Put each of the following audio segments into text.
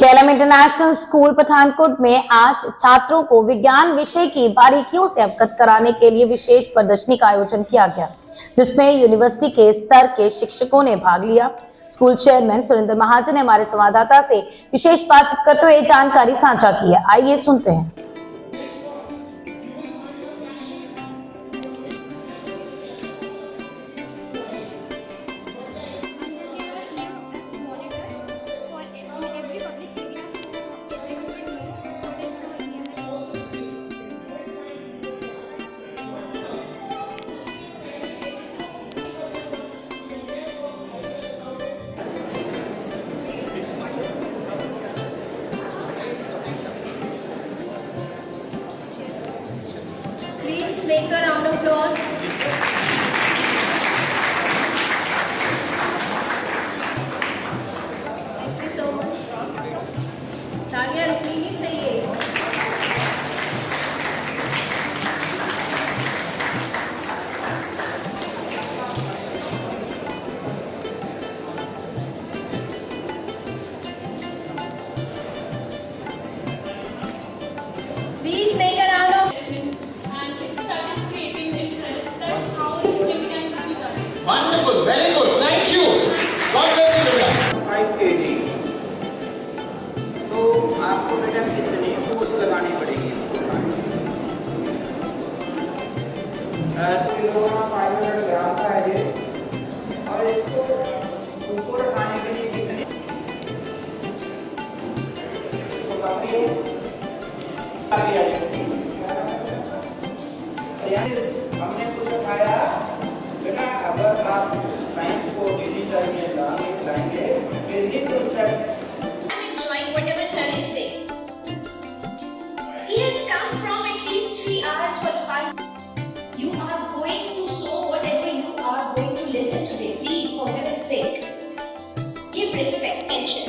KLM international school Pathankot में आज छात्रों को विज्ञान विषय की बारीकियों से अवगत कराने के लिए विशेष प्रदर्शनी का आयोजन किया गया, जिसमें यूनिवर्सिटी के स्तर के शिक्षकों ने भाग लिया। स्कूल चेयरमैन सुरेंद्र महाजन ने हमारे संवाददाता से विशेष बातचीत करते हुए जानकारी साझा की है। आइए सुनते हैं। Please make a round of applause. Thank you so much. तालियां रुकनी ही चाहिए। Please make a round of Wonderful, very good, thank you. God bless you, बेटा। 5 kg तो आपको बेटा कितनी फोर्स लगानी पड़ेगी इसको किलो 500 ग्राम का है ये, और इसको ऊपर उठाने के लिए कितने इसको काफी हमने कुछ उठाया बेटा। अगर आप साइंस को डिजिटल में लाएंगे फिर ही concept enjoying whatever sir is saying. He has come from at least 3 hours for the past. You are going to show whatever you are going to listen today. Please, for heaven's sake, give respect, attention.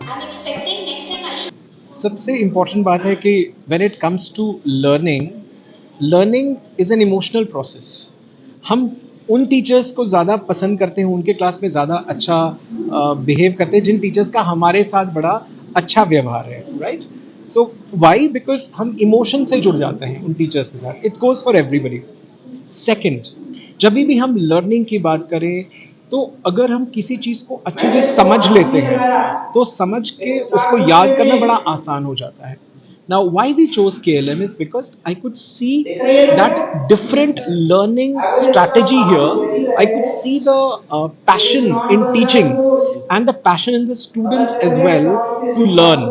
I'm expecting next time I should. सबसे important बात है कि when it comes to learning is an emotional process. हम उन teachers को ज़्यादा पसंद करते हैं, उनके क्लास में ज़्यादा अच्छा बिहेव करते हैं जिन टीचर्स का हमारे साथ बड़ा अच्छा व्यवहार है, राइट? So why? बिकॉज हम इमोशन से जुड़ जाते हैं उन टीचर्स के साथ। It goes for everybody. Second, जब भी हम लर्निंग की बात करें तो अगर हम किसी चीज़ को अच्छे से समझ लेते हैं तो समझ के उसको याद करना बड़ा आसान हो जाता है। Now, why we chose KLM is because I could see that different learning strategy here. I could see the passion in teaching and the passion in the students as well to learn.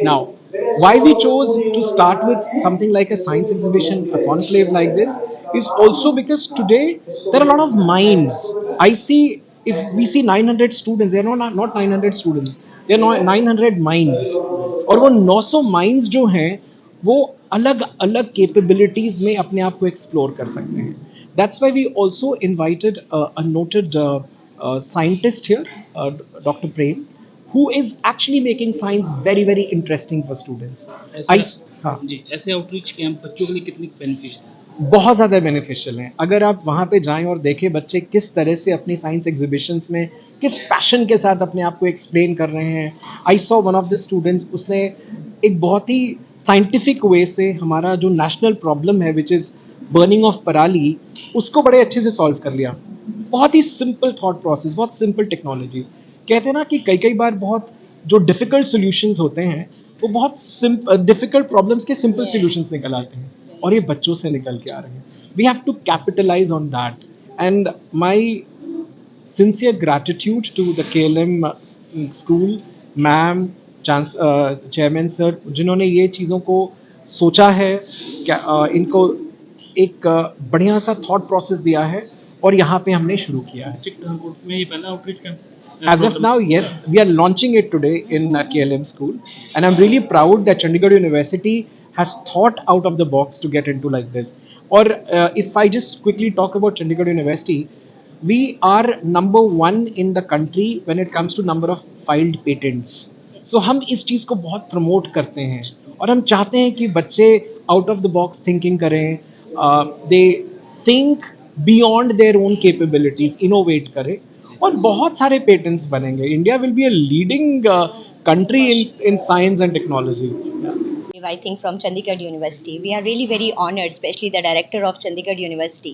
Now, why we chose to start with something like a science exhibition, a conclave like this, is also because today there are a lot of minds. I see, if we see 900 students, they are not 900 students, they are 900 minds. और वो 900 minds जो हैं वो अलग अलग capabilities में अपने आप को एक्सप्लोर कर सकते हैं। That's why we also invited a noted scientist here, doctor Prem, who is actually making science very very interesting for students. हाँ जी, ऐसे आउटरीच कैंप बच्चों के लिए कितनी बेनिफिशियल है? बहुत ज़्यादा बेनिफिशियल हैं। अगर आप वहाँ पे जाएं और देखें बच्चे किस तरह से अपनी साइंस एग्जीबिशंस में किस पैशन के साथ अपने आप को एक्सप्लेन कर रहे हैं। I saw one of the students, उसने एक बहुत ही साइंटिफिक वे से हमारा जो नेशनल प्रॉब्लम है विच इज़ बर्निंग ऑफ पराली, उसको बड़े अच्छे से सॉल्व कर लिया। बहुत ही सिंपल थॉट प्रोसेस, बहुत सिंपल टेक्नोलॉजीज़। कहते हैं ना कि कई बार बहुत जो डिफ़िकल्ट सॉल्यूशंस होते हैं वो बहुत डिफ़िकल्ट प्रॉब्लम्स के सिंपल सॉल्यूशंस निकल आते हैं, और ये बच्चों से निकल के आ रहे हैं। We have to capitalize on that, and my sincere gratitude to the KLM school, ma'am, chairman sir, जिन्होंने ये चीज़ों को सोचा है, इनको एक बढ़िया सा थॉट प्रोसेस दिया है और यहाँ पे हमने शुरू किया है। में ये पहला outreach camp As of now, yes, we are launching it today in KLM school, and I'm really proud that Chandigarh University has thought out of the box to get into like this. Or if I just quickly talk about Chandigarh University, we are number 1 in the country when it comes to number of filed patents. So हम इस चीज़ को बहुत promote करते हैं और हम चाहते हैं कि बच्चे out of the box thinking करें, they think beyond their own capabilities, innovate करें, और बहुत सारे पेटेंट्स बनेंगे. India will be a leading country in science and technology. I think from Chandigarh University. We are really very honored, especially the director of Chandigarh University,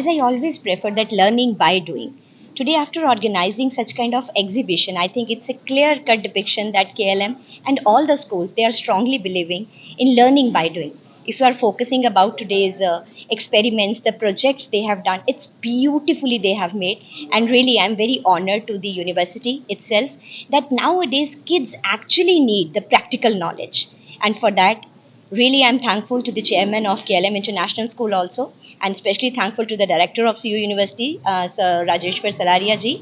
as I always prefer that learning by doing. Today, after organizing such kind of exhibition, I think it's a clear-cut depiction that KLM and all the schools, they are strongly believing in learning by doing. If you are focusing about today's experiments, the projects they have done, it's beautifully they have made. And really, I'm very honored to the university itself that nowadays kids actually need the practical knowledge. And for that, really, I'm thankful to the chairman of KLM International School also, and especially thankful to the director of CU University, Sir Rajeshwar Salaria ji,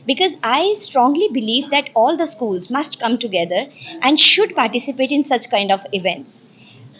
because I strongly believe that all the schools must come together and should participate in such kind of events,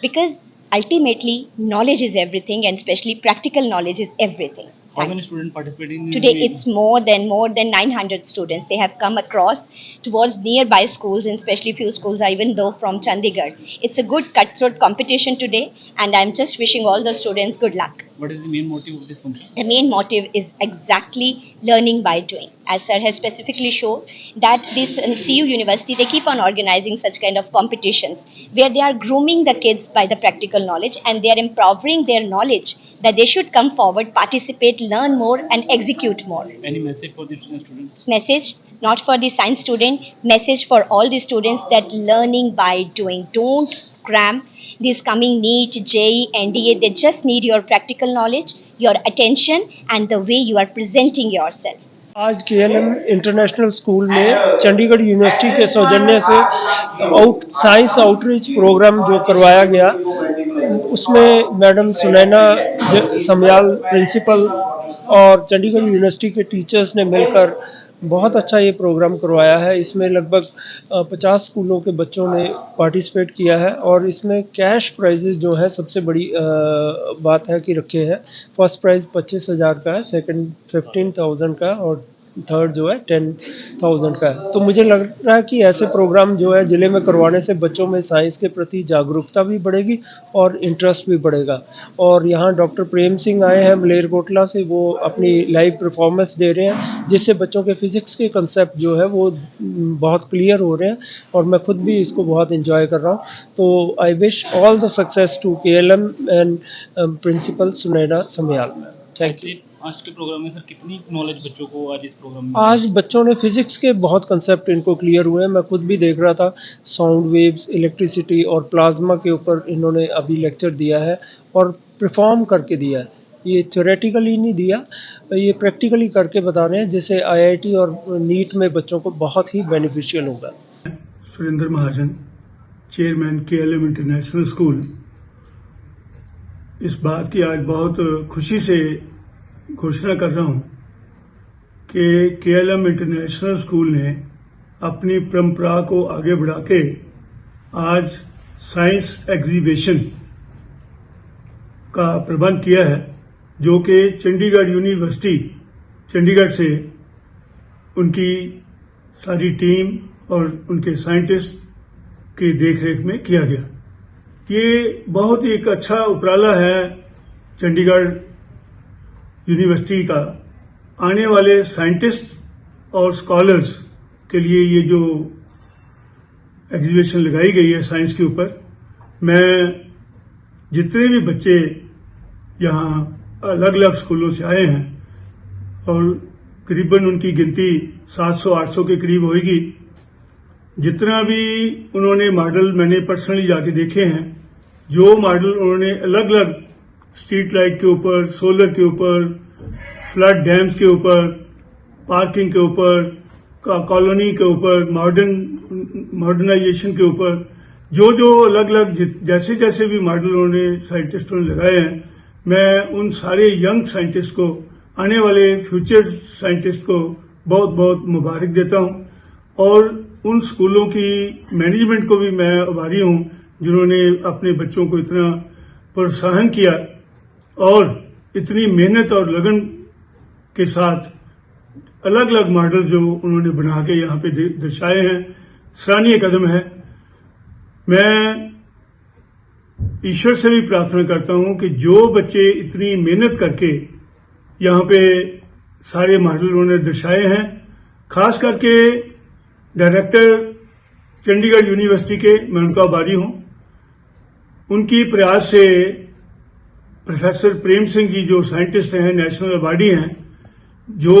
because ultimately knowledge is everything, and especially practical knowledge is everything. How many students participating? Today it's more than 900 students. They have come across towards nearby schools, and especially few schools are even though from Chandigarh. It's a good cutthroat competition today, and I'm just wishing all the students good luck. What is the main motive of this function? The main motive is exactly learning by doing. As sir has specifically shown that this CU University, they keep on organizing such kind of competitions where they are grooming the kids by the practical knowledge, and they are empowering their knowledge that they should come forward, participate, learn more and execute more. Any message for the students? Message not for the science student, message for all the students that learning by doing. Don't cram this coming NEET, JEE, NDA. They just need your practical knowledge, your attention and the way you are presenting yourself. आज KLM international school में Chandigarh university के सौजन्य से science outreach programme जो करवाया गया, उसमें madam Sunaina Samyal principal और चंडीगढ़ यूनिवर्सिटी के टीचर्स ने मिलकर बहुत अच्छा ये प्रोग्राम करवाया है. इसमें लगभग 50 स्कूलों के बच्चों ने पार्टिसिपेट किया है और इसमें कैश प्राइजेस जो है सबसे बड़ी बात है कि रखे हैं. फर्स्ट प्राइज़ 25,000 का है, सेकंड 15,000 का और थर्ड जो है 10,000 का है. तो मुझे लग रहा है कि ऐसे प्रोग्राम जो है ज़िले में करवाने से बच्चों में साइंस के प्रति जागरूकता भी बढ़ेगी और इंटरेस्ट भी बढ़ेगा. और यहाँ डॉक्टर प्रेम सिंह आए हैं मलेरकोटला से, वो अपनी लाइव परफॉर्मेंस दे रहे हैं जिससे बच्चों के फिज़िक्स के कंसेप्ट जो है वो बहुत क्लियर हो रहे हैं और मैं खुद भी इसको बहुत इंजॉय कर रहा हूँ. तो I wish all the success to KLM and principal Sunaina Samyal. Thank you. आज के प्रोग्राम में सर कितनी नॉलेज बच्चों को आज इस प्रोग्राम में? आज बच्चों ने फिजिक्स के बहुत कंसेप्ट इनको क्लियर हुए हैं. मैं खुद भी देख रहा था, साउंड वेव्स, इलेक्ट्रिसिटी और प्लाज्मा के ऊपर इन्होंने अभी लेक्चर दिया है और परफॉर्म करके दिया है. ये थ्योरेटिकली नहीं दिया, ये प्रैक्टिकली करके बता रहे हैं, जिससे IIT और नीट में बच्चों को बहुत ही बेनिफिशियल होगा. सुरेंद्र महाजन, चेयरमैन KLM इंटरनेशनल स्कूल. इस बात की आज बहुत खुशी से घोषणा कर रहा हूं कि KLM इंटरनेशनल स्कूल ने अपनी परंपरा को आगे बढ़ा के आज साइंस एग्जीबिशन का प्रबंध किया है, जो कि चंडीगढ़ यूनिवर्सिटी चंडीगढ़ से उनकी सारी टीम और उनके साइंटिस्ट की देखरेख में किया गया. ये बहुत ही एक अच्छा उपराला है चंडीगढ़ यूनिवर्सिटी का. आने वाले साइंटिस्ट और स्कॉलर्स के लिए ये जो एग्जीबिशन लगाई गई है साइंस के ऊपर, मैं जितने भी बच्चे यहाँ अलग अलग स्कूलों से आए हैं और करीबन उनकी गिनती 700-800 के करीब होगी, जितना भी उन्होंने मॉडल मैंने पर्सनली जाके देखे हैं, जो मॉडल उन्होंने अलग अलग स्ट्रीट लाइट के ऊपर, सोलर के ऊपर, फ्लड डैम्स के ऊपर, पार्किंग के ऊपर, कॉलोनी के ऊपर, मॉडर्नाइजेशन के ऊपर, जो अलग अलग जैसे जैसे भी मॉडल उन्होंने साइंटिस्टों ने लगाए हैं, मैं उन सारे यंग साइंटिस्ट को, आने वाले फ्यूचर साइंटिस्ट को बहुत बहुत मुबारक देता हूं. और उन स्कूलों की मैनेजमेंट को भी मैं आभारी हूं जिन्होंने अपने बच्चों को इतना प्रोत्साहन किया और इतनी मेहनत और लगन के साथ अलग अलग मॉडल जो उन्होंने बना के यहाँ पे दर्शाए हैं. सराहनीय कदम है. मैं ईश्वर से भी प्रार्थना करता हूं कि जो बच्चे इतनी मेहनत करके यहाँ पे सारे मॉडल उन्होंने दर्शाए हैं, खास करके डायरेक्टर चंडीगढ़ यूनिवर्सिटी के मैं उनका आभारी हूं। उनकी प्रयास से प्रोफेसर प्रेम सिंह जी जो साइंटिस्ट हैं, नेशनल अवार्डी हैं, जो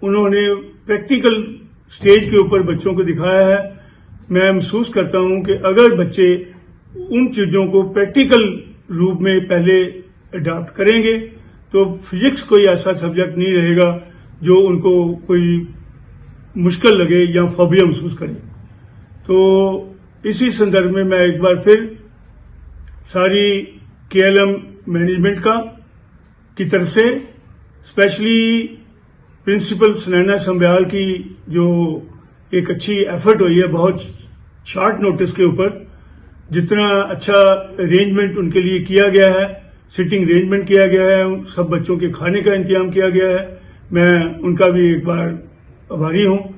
उन्होंने प्रैक्टिकल स्टेज के ऊपर बच्चों को दिखाया है, मैं महसूस करता हूं कि अगर बच्चे उन चीज़ों को प्रैक्टिकल रूप में पहले अडॉप्ट करेंगे तो फिजिक्स कोई ऐसा सब्जेक्ट नहीं रहेगा जो उनको कोई मुश्किल लगे या फोबिया महसूस करें। तो इसी संदर्भ में मैं एक बार फिर सारी KLM मैनेजमेंट की तरफ से, स्पेशली प्रिंसिपल सुनैना संब्याल की जो एक अच्छी एफर्ट हुई है बहुत शॉर्ट नोटिस के ऊपर, जितना अच्छा अरेंजमेंट उनके लिए किया गया है, सिटिंग अरेंजमेंट किया गया है, सब बच्चों के खाने का इंतजाम किया गया है, मैं उनका भी एक बार आभारी हूं।